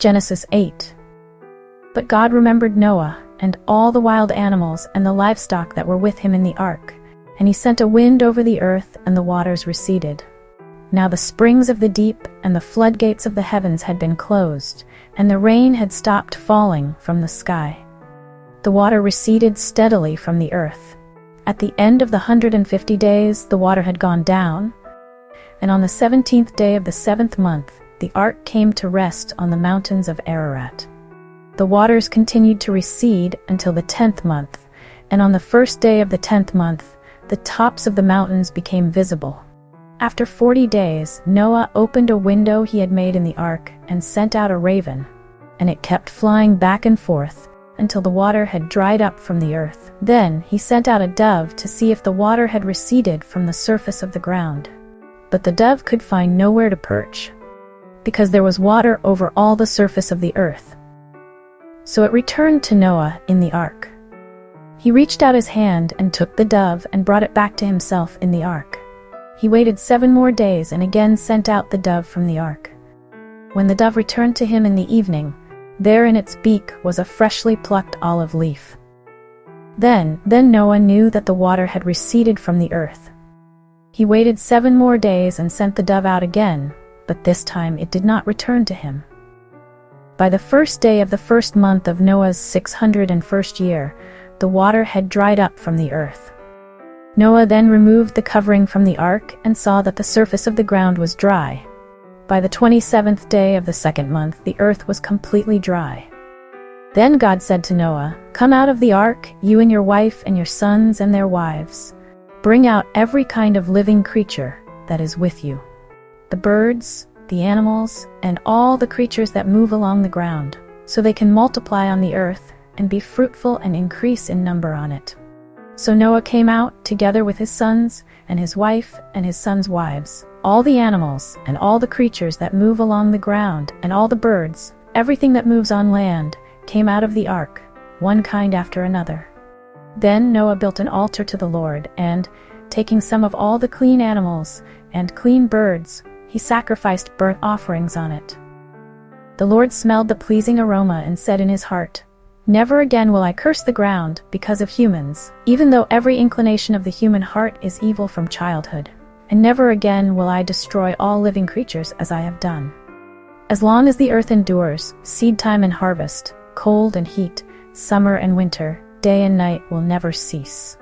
Genesis 8. But God remembered Noah, and all the wild animals and the livestock that were with him in the ark, and he sent a wind over the earth, and the waters receded. Now the springs of the deep and the floodgates of the heavens had been closed, and the rain had stopped falling from the sky. The water receded steadily from the earth. At the end of the 150 days, the water had gone down, and on the 17th day of the 7th month, the ark came to rest on the mountains of Ararat. The waters continued to recede until the 10th month, and on the 1st day of the 10th month, the tops of the mountains became visible. After 40 days, Noah opened a window he had made in the ark and sent out a raven, and it kept flying back and forth until the water had dried up from the earth. Then he sent out a dove to see if the water had receded from the surface of the ground. But the dove could find nowhere to perch, because there was water over all the surface of the earth. So it returned to Noah in the ark. He reached out his hand and took the dove and brought it back to himself in the ark. He waited 7 more days and again sent out the dove from the ark. When the dove returned to him in the evening, there in its beak was a freshly plucked olive leaf. Then Noah knew that the water had receded from the earth. He waited 7 more days and sent the dove out again, but this time it did not return to him. By the 1st day of the 1st month of Noah's 601st year, the water had dried up from the earth. Noah then removed the covering from the ark and saw that the surface of the ground was dry. By the 27th day of the 2nd month, the earth was completely dry. Then God said to Noah, "Come out of the ark, you and your wife and your sons and their wives. Bring out every kind of living creature that is with you, the birds, the animals, and all the creatures that move along the ground, so they can multiply on the earth and be fruitful and increase in number on it." So Noah came out together with his sons and his wife and his sons' wives, all the animals and all the creatures that move along the ground and all the birds, everything that moves on land, came out of the ark, one kind after another. Then Noah built an altar to the Lord, and, taking some of all the clean animals and clean birds, he sacrificed burnt offerings on it. The Lord smelled the pleasing aroma and said in his heart, "Never again will I curse the ground because of humans, even though every inclination of the human heart is evil from childhood. And never again will I destroy all living creatures as I have done. As long as the earth endures, seed time and harvest, cold and heat, summer and winter, day and night will never cease."